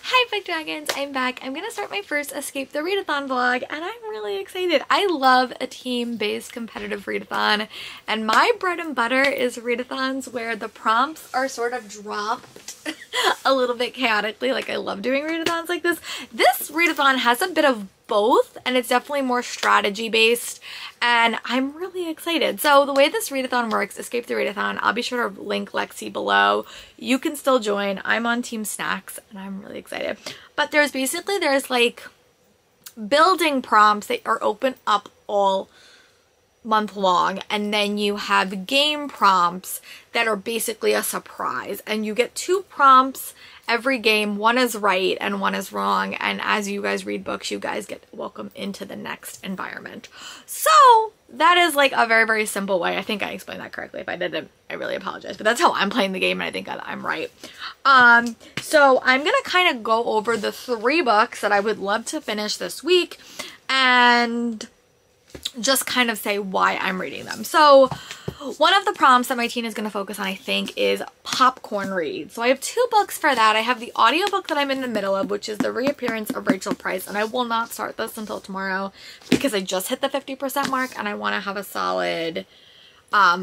Hi Book Dragons, I'm back. I'm gonna start my first Escape the Readathon vlog and I'm really excited. I love a team-based competitive readathon and my bread and butter is readathons where the prompts are sort of dropped a little bit chaotically. Like I love doing readathons like this. This readathon has a bit of both and it's definitely more strategy based and I'm really excited. So the way this readathon works, Escape the Readathon, I'll be sure to link Lexi below. You can still join. I'm on Team Snacks and I'm really excited. But there's like building prompts that are open up all month long, and then you have game prompts that are basically a surprise, and you get 2 prompts every game. One is right and one is wrong, and as you guys read books you guys get welcome into the next environment. So that is like a very, very simple way. I think I explained that correctly. If I didn't, I really apologize, but that's how I'm playing the game and I think I'm right. So I'm gonna kind of go over the 3 books that I would love to finish this week and just kind of say why I'm reading them. So one of the prompts that my teen is going to focus on, I think, is popcorn read. So I have 2 books for that. I have the audiobook that I'm in the middle of, which is The Reappearance of Rachel Price, and I will not start this until tomorrow because I just hit the 50% mark and I want to have a solid, I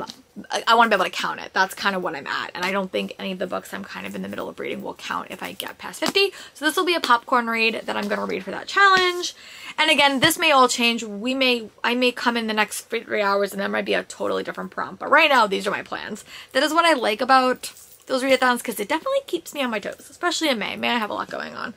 want to be able to count it. That's kind of what I'm at. And I don't think any of the books I'm kind of in the middle of reading will count if I get past 50. So this will be a popcorn read that I'm going to read for that challenge. And again, this may all change. I may come in the next 3 hours and there might be a totally different prompt. But right now, these are my plans. That is what I like about those readathons because it definitely keeps me on my toes, especially in May. May I have a lot going on.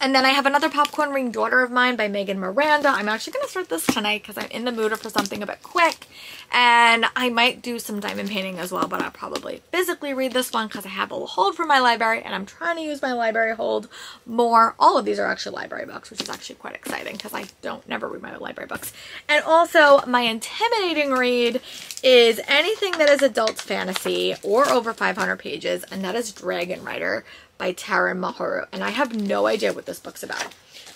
And then I have another popcorn ring, Daughter of Mine by Megan Miranda. I'm actually going to start this tonight because I'm in the mood for something a bit quick. And I might do some diamond painting as well, but I'll probably physically read this one because I have a hold for my library and I'm trying to use my library hold more. All of these are actually library books, which is actually quite exciting because I never read my library books. And also my intimidating read is anything that is adult fantasy or over 500 pages, and that is Dragon Rider by Taryn Maharu, and I have no idea what this book's about.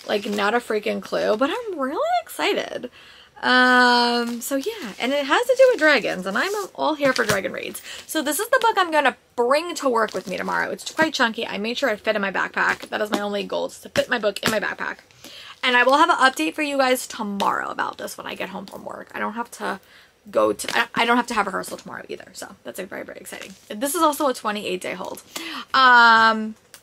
Like, not a freaking clue, but I'm really excited. So yeah, and it has to do with dragons, and I'm all here for dragon reads. So this is the book I'm gonna bring to work with me tomorrow. It's quite chunky. I made sure it fit in my backpack. That is my only goal, is to fit my book in my backpack. And I will have an update for you guys tomorrow about this when I get home from work. I don't have to I don't have to have rehearsal tomorrow either, so that's very, very exciting. This is also a 28-day hold.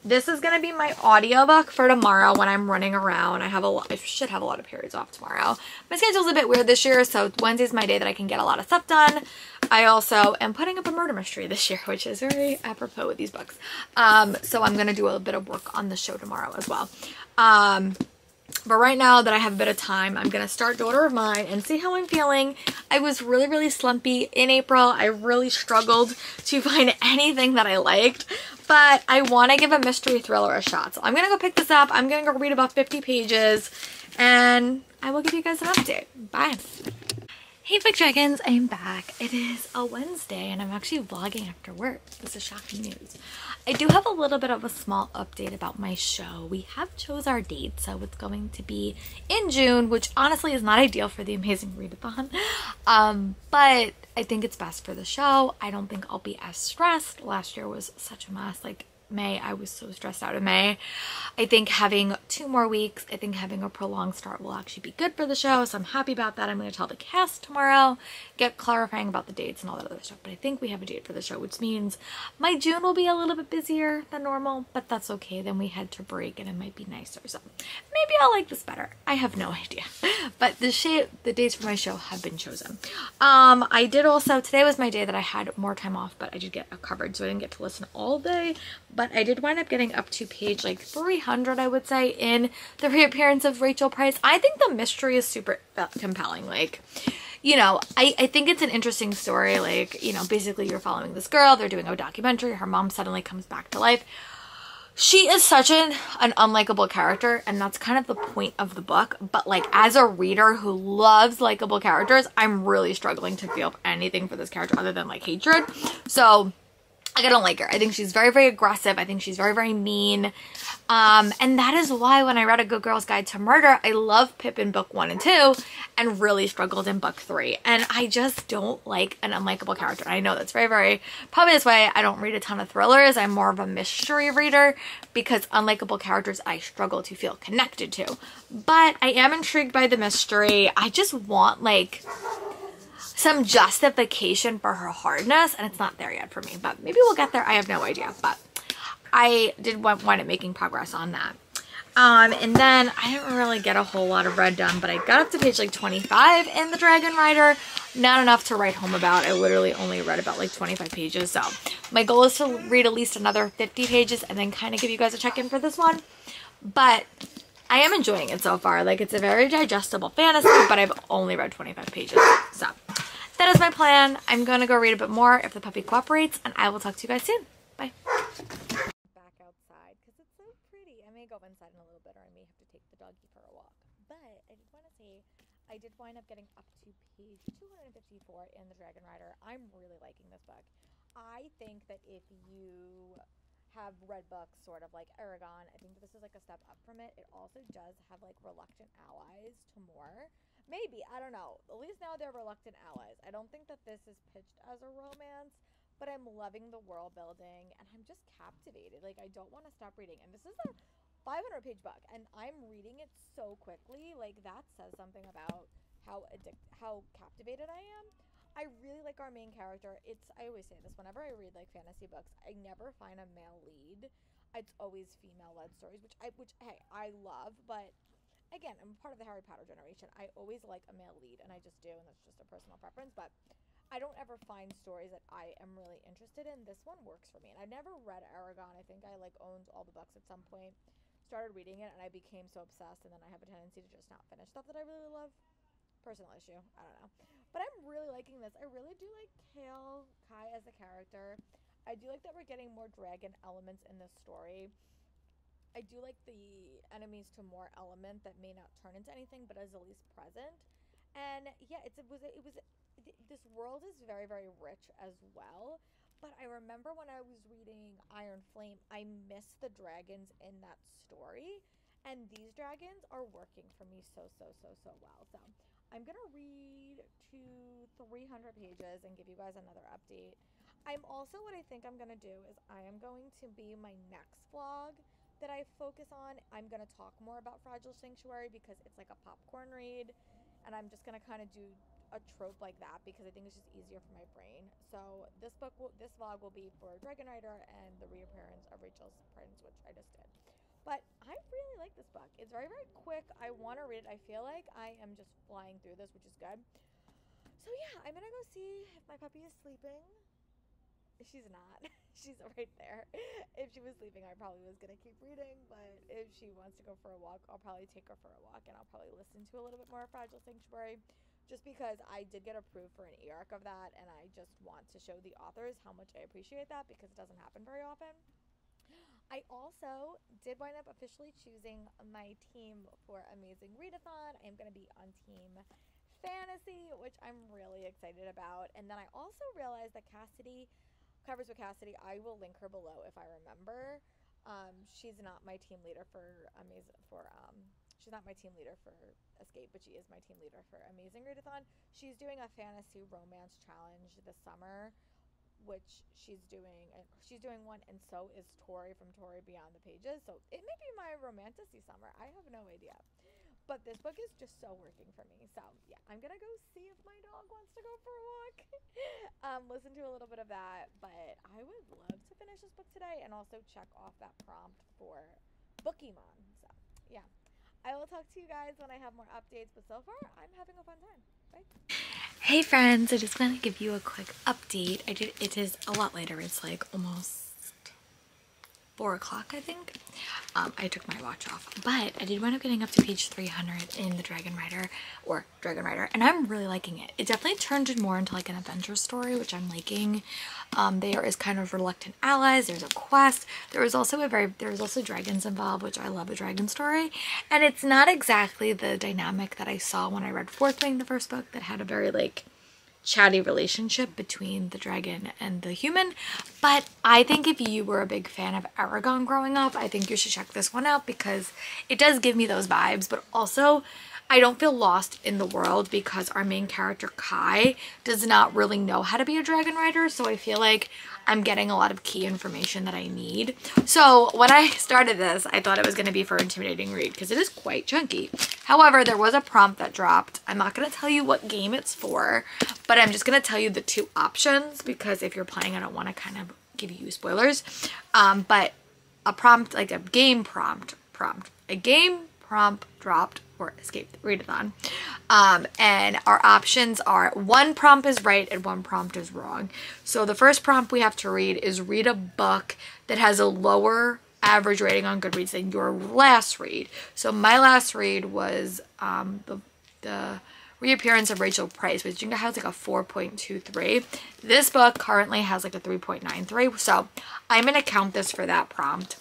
This is gonna be my audiobook for tomorrow when I'm running around. I should have a lot of periods off tomorrow. My schedule's a bit weird this year, so Wednesday's my day that I can get a lot of stuff done. I also am putting up a murder mystery this year, which is very apropos with these books. So I'm gonna do a bit of work on the show tomorrow as well. But right now that I have a bit of time, I'm going to start Daughter of Mine and see how I'm feeling. I was really, really slumpy in April. I really struggled to find anything that I liked, but I want to give a mystery thriller a shot. So I'm going to go pick this up. I'm going to go read about 50 pages and I will give you guys an update. Bye. Hey Book Dragons, I'm back. It is a Wednesday and I'm actually vlogging after work. This is shocking news. I do have a little bit of a small update about my show. We have chose our date, so it's going to be in June, which honestly is not ideal for the Amazing Readathon. But I think it's best for the show. I don't think I'll be as stressed. Last year was such a mess. Like May, I was so stressed out in May. I think having 2 more weeks, I think having a prolonged start will actually be good for the show, so I'm happy about that. I'm going to tell the cast tomorrow, get clarifying about the dates and all that other stuff, but I think we have a date for the show, which means my June will be a little bit busier than normal, but that's okay. Then we head to break and it might be nicer, so maybe I'll like this better. I have no idea, but the dates for my show have been chosen. I did also, today was my day that I had more time off, but I did get a coverage, so I didn't get to listen all day. But I did wind up getting up to page like 300, I would say, in The Reappearance of Rachel Price. I think the mystery is super compelling. Like, you know, I think it's an interesting story. Like, you know, basically you're following this girl. They're doing a documentary. Her mom suddenly comes back to life. She is such an unlikable character, and that's kind of the point of the book. But like, as a reader who loves likable characters, I'm really struggling to feel anything for this character other than like hatred. So Like, I don't like her. I think she's very, very aggressive. I think she's very, very mean. And that is why when I read A Good Girl's Guide to Murder, I love Pip in book 1 and 2 and really struggled in book 3. And I just don't like an unlikable character. I know that's very, very, probably this way I don't read a ton of thrillers. I'm more of a mystery reader because unlikable characters I struggle to feel connected to. But I am intrigued by the mystery. I just want like some justification for her hardness, and it's not there yet for me, but maybe we'll get there. I have no idea, but I did wind up making progress on that. And then I didn't really get a whole lot of read done, but I got up to page like 25 in The Dragon Rider. Not enough to write home about. I literally only read about like 25 pages. So my goal is to read at least another 50 pages and then kind of give you guys a check-in for this one. But I am enjoying it so far. Like, it's a very digestible fantasy, but I've only read 25 pages. So that is my plan. I'm going to go read a bit more if the puppy cooperates, and I will talk to you guys soon. Bye. Back outside because it's so pretty. I may go inside in a little bit, or I may have to take the doggy for a walk. But I just want to say I did wind up getting up to page 254 in The Dragon Rider. I'm really liking this book. I think that if you have read books sort of like Aragon, I think this is like a step up from it. It also does have like reluctant allies to more. Maybe, I don't know. At least now they're reluctant allies. I don't think that this is pitched as a romance, but I'm loving the world building and I'm just captivated. Like, I don't want to stop reading. And this is a 500-page book and I'm reading it so quickly. Like, that says something about how captivated I am. I really like our main character. I always say this whenever I read like fantasy books, I never find a male lead. It's always female-led stories, which hey, I love, but again, I'm part of the Harry Potter generation. I always like a male lead, and I just do, and that's just a personal preference, but I don't ever find stories that I am really interested in. This one works for me, and I never read Aragon. I think I like owned all the books at some point, started reading it, and I became so obsessed, and then I have a tendency to just not finish stuff that I really love. Personal issue, I don't know. But I'm really liking this. I really do like Kale Kai as a character. I do like that we're getting more dragon elements in this story. I do like the enemies to more element that may not turn into anything, but is at least present. And yeah, this world is very, very rich as well. But I remember when I was reading Iron Flame, I missed the dragons in that story. And these dragons are working for me so well. So I'm going to read to 300 pages and give you guys another update. I'm also, what I think I'm going to do is I am going to be my next vlog that I focus on. I'm going to talk more about Fragile Sanctuary because it's like a popcorn read. And I'm just going to kind of do a trope like that because I think it's just easier for my brain. So this vlog will be for Dragon Rider and the reappearance of Rachel's Prince, which I just did. But I really like this book. It's very, very quick. I want to read it. I feel like I am just flying through this, which is good. So yeah, I'm going to go see if my puppy is sleeping. She's not. She's right there. If she was sleeping, I probably was going to keep reading. But if she wants to go for a walk, I'll probably take her for a walk. And I'll probably listen to a little bit more Fragile Sanctuary. Just because I did get approved for an e-arc of that. And I just want to show the authors how much I appreciate that. Because it doesn't happen very often. I also did wind up officially choosing my team for Amazing Readathon. I'm going to be on Team Fantasy, which I'm really excited about. And then I also realized that Cassidy covers with Cassidy. I will link her below if I remember. She's not my team leader for she's not my team leader for Escape, but she is my team leader for Amazing Readathon. She's doing a fantasy romance challenge this summer, which she's doing one, and so is Tori from Tori Beyond the Pages. So it may be my romantasy summer. I have no idea. But this book is just so working for me. So yeah, I'm gonna go see if my dog wants to go for a walk. Listen to a little bit of that. But I would love to finish this book today and also check off that prompt for Bookemon. So yeah. I will talk to you guys when I have more updates, but so far I'm having a fun time. Bye. Hey friends, I just want to give you a quick update. It is a lot later. It's like almost 4 o'clock, I think. I took my watch off, but I did wind up getting up to page 300 in the Dragon Rider, and I'm really liking it. It definitely turned more into like an adventure story, which I'm liking. There is kind of reluctant allies. There's a quest. There's also dragons involved, which I love a dragon story. And it's not exactly the dynamic that I saw when I read Fourth Wing, the first book, that had a very like chatty relationship between the dragon and the human. But I think if you were a big fan of Aragon growing up, I think you should check this one out because it does give me those vibes. But also, I don't feel lost in the world because our main character, Kai, does not really know how to be a dragon rider. So I feel like I'm getting a lot of key information that I need. So when I started this, I thought it was going to be for intimidating read because it is quite chunky. However, there was a prompt that dropped. I'm not going to tell you what game it's for, but I'm just going to tell you the 2 options because if you're playing, I don't want to kind of give you spoilers. But a prompt, like a game prompt dropped for Escape the Readathon. And our options are 1 prompt is right and 1 prompt is wrong. So the first prompt we have to read is read a book that has a lower average rating on Goodreads than your last read. So my last read was the Reappearance of Rachel Price, which I think has like a 4.23. This book currently has like a 3.93. So I'm going to count this for that prompt.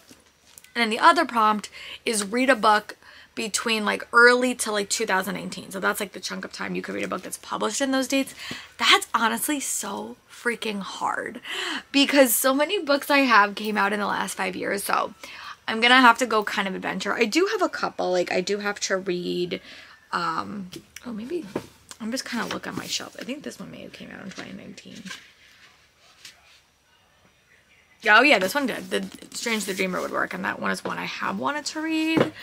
And then the other prompt is read a book between like early to like 2019. So that's like the chunk of time you could read a book that's published in those dates. That's honestly so freaking hard because so many books I have came out in the last 5 years. So I'm gonna have to go kind of adventure. I do have a couple, like I do have to read, oh maybe, I'm just kind of look at my shelf. I think this one may have came out in 2019. Oh yeah, this one did. The Strange the Dreamer would work, and that one is one I have wanted to read.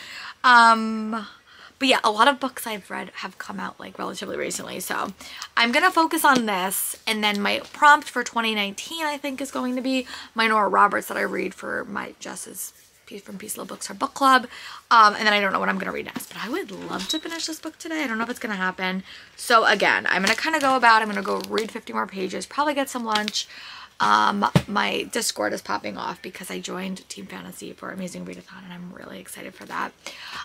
But yeah, a lot of books I've read have come out like relatively recently, so I'm gonna focus on this. And then my prompt for 2019 I think is going to be my Nora Roberts that I read for my Jess's from Peace Love Books, her book club. And then I don't know what I'm gonna read next, but I would love to finish this book today. I don't know if it's gonna happen. So again, I'm gonna kind of go about, I'm gonna go read 50 more pages, probably get some lunch. My Discord is popping off because I joined Team Fantasy for Amazing Readathon and I'm really excited for that.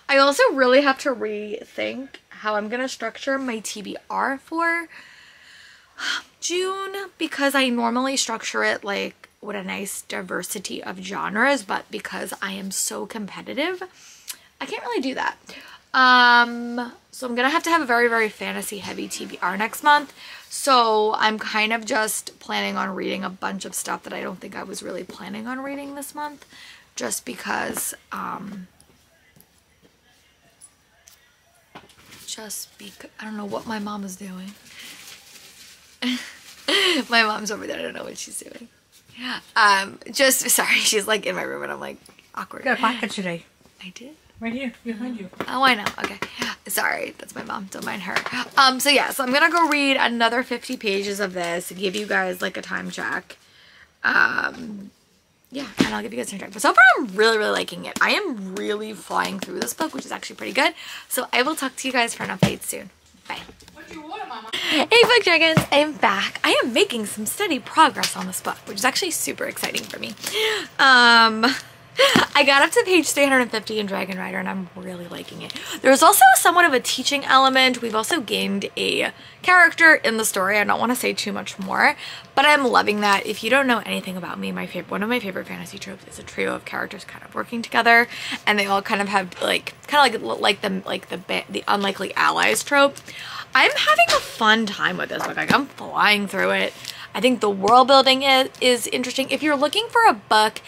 I also really have to rethink how I'm gonna structure my TBR for June because I normally structure it like with a nice diversity of genres, but because I am so competitive, I can't really do that. So I'm gonna have to have a very, very fantasy heavy TBR next month. So I'm kind of just planning on reading a bunch of stuff that I don't think I was really planning on reading this month, just because, I don't know what my mom is doing. My mom's over there, I don't know what she's doing. Sorry, she's like in my room and I'm like awkward. You got a pocket today. I did? Right here, behind you. Oh, I know. Okay. Sorry, that's my mom. Don't mind her. So yeah, so I'm gonna go read another 50 pages of this and give you guys like a time check. Yeah, and I'll give you guys a time check. But so far, I'm really, really liking it. I am really flying through this book, which is actually pretty good. So I will talk to you guys for an update soon. Bye. What do you want, Mama? Hey, Book Dragons! I am back. I am making some steady progress on this book, which is actually super exciting for me. I got up to page 350 in Dragon Rider and I'm really liking it. There's also somewhat of a teaching element. We've also gained a character in the story. I don't want to say too much more, but I'm loving that. If you don't know anything about me, one of my favorite fantasy tropes is a trio of characters kind of working together, and they all kind of have like the unlikely allies trope. I'm having a fun time with this book. Like I'm flying through it. I think the world building is interesting. If you're looking for a book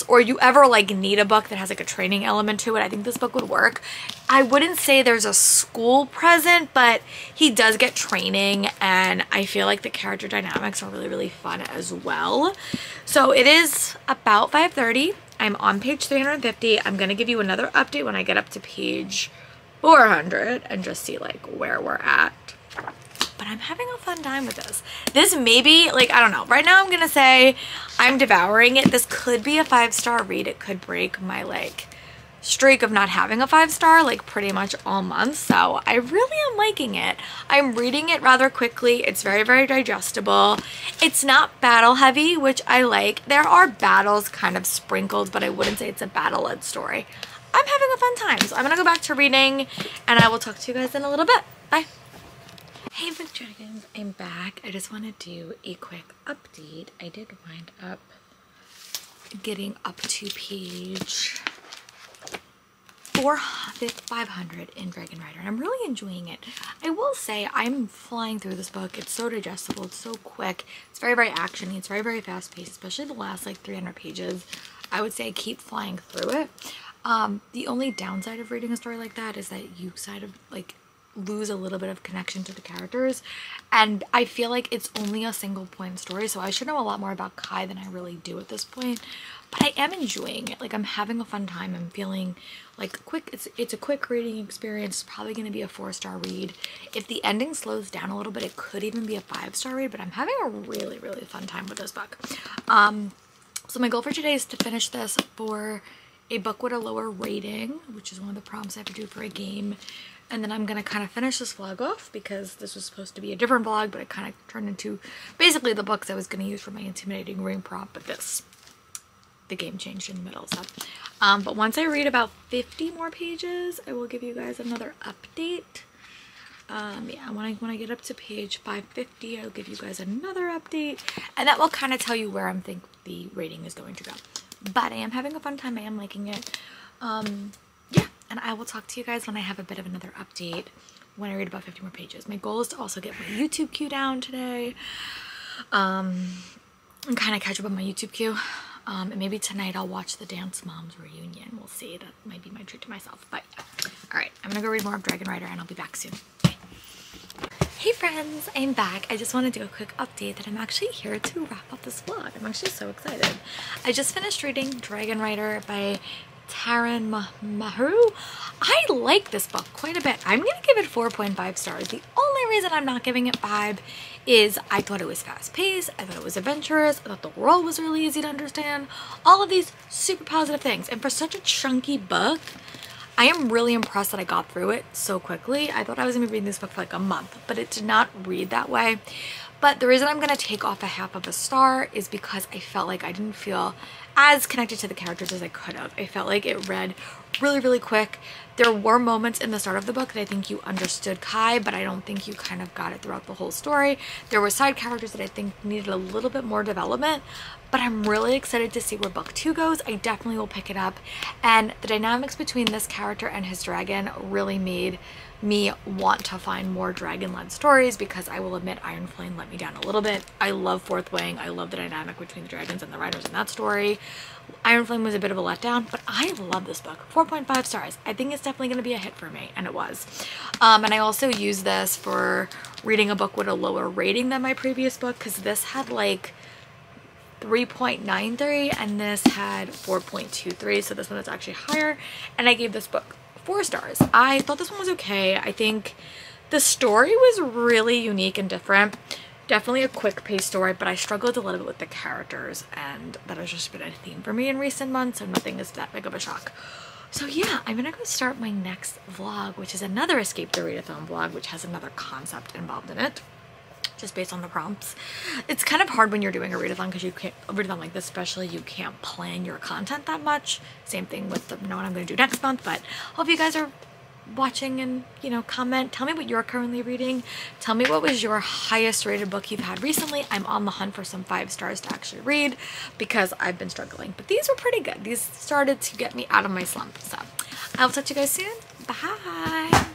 or you ever like need a book that has like a training element to it, I think this book would work. I wouldn't say there's a school present, but he does get training and I feel like the character dynamics are really, really fun as well. So it is about 5:30. I'm on page 350. I'm gonna give you another update when I get up to page 400 and just see like where we're at. But I'm having a fun time with this. This may be, like, I don't know. Right now I'm going to say I'm devouring it. This could be a 5-star read. It could break my, like, streak of not having a 5-star, like, pretty much all month. So I really am liking it. I'm reading it rather quickly. It's very, very digestible. It's not battle heavy, which I like. There are battles kind of sprinkled, but I wouldn't say it's a battle-led story. I'm having a fun time. So I'm going to go back to reading, and I will talk to you guys in a little bit. Bye. Hey Book Dragons, I'm back. I just want to do a quick update. I did wind up getting up to page 500 in Dragon Rider, and I'm really enjoying it. I will say I'm flying through this book. It's so digestible. It's so quick. It's very, very actiony. It's very, very fast paced, especially the last like 300 pages. I would say I keep flying through it. The only downside of reading a story like that is that you kind of like lose a little bit of connection to the characters, and I feel like it's only a single point story, so I should know a lot more about Kai than I really do at this point. But I am enjoying it. Like, I'm having a fun time. I'm feeling like it's a quick reading experience. It's probably going to be a 4-star read. If the ending slows down a little bit, it could even be a 5-star read, but I'm having a really, really fun time with this book. So my goal for today is to finish this for a book with a lower rating, which is one of the prompts I have to do for a game. And then I'm going to kind of finish this vlog off because this was supposed to be a different vlog, but it kind of turned into basically the books I was going to use for my intimidating ring prompt, but the game changed in the middle. So, but once I read about 50 more pages, I will give you guys another update. Yeah, when I get up to page 550, I'll give you guys another update, and that will kind of tell you where I think the rating is going to go. But I am having a fun time. I am liking it. Yeah, and I will talk to you guys when I have a bit of another update when I read about 50 more pages. My goal is to also get my YouTube queue down today, and kind of catch up on my YouTube queue. And maybe tonight I'll watch the Dance Moms reunion. We'll see. That might be my treat to myself. But yeah. Alright, I'm gonna go read more of Dragon Rider and I'll be back soon. Bye. Hey friends, I'm back. I just want to do a quick update that I'm actually here to wrap up this vlog. I'm actually so excited. I just finished reading Dragon Rider by Taran Mahru. I like this book quite a bit. I'm gonna give it 4.5 stars. The only reason I'm not giving it 5 is I thought it was fast-paced, I thought it was adventurous, I thought the world was really easy to understand. All of these super positive things. And for such a chunky book, I am really impressed that I got through it so quickly. I thought I was gonna be reading this book for like a month, but it did not read that way. But the reason I'm gonna take off a half of a star is because I felt like I didn't feel as connected to the characters as I could have. I felt like it read really, really quick. There were moments in the start of the book that I think you understood Kai, but I don't think you kind of got it throughout the whole story. There were side characters that I think needed a little bit more development, but I'm really excited to see where book 2 goes. I definitely will pick it up, and the dynamics between this character and his dragon really made me want to find more dragon-led stories, because I will admit Iron Flame let me down a little bit. I love Fourth Wing. I love the dynamic between the dragons and the riders in that story. Iron Flame was a bit of a letdown, but I love this book. 4.5 stars. I think it's definitely going to be a hit for me, and it was. And I also used this for reading a book with a lower rating than my previous book, because this had like 3.93 and this had 4.23, so this one is actually higher, and I gave this book 4 stars. I thought this one was okay. I think the story was really unique and different. Definitely a quick-paced story, but I struggled a little bit with the characters, and that has just been a theme for me in recent months, so nothing is that big of a shock. So yeah, I'm gonna go start my next vlog, which is another Escape the Readathon vlog, which has another concept involved in it, just based on the prompts. It's kind of hard when you're doing a readathon, because you can't, a readathon like this especially, you can't plan your content that much. Same thing with the, what I'm going to do next month, but hope you guys are watching and, you know, comment. Tell me what you're currently reading. Tell me what was your highest rated book you've had recently. I'm on the hunt for some 5 stars to actually read, because I've been struggling, but these were pretty good. These started to get me out of my slump. So I'll talk to you guys soon. Bye.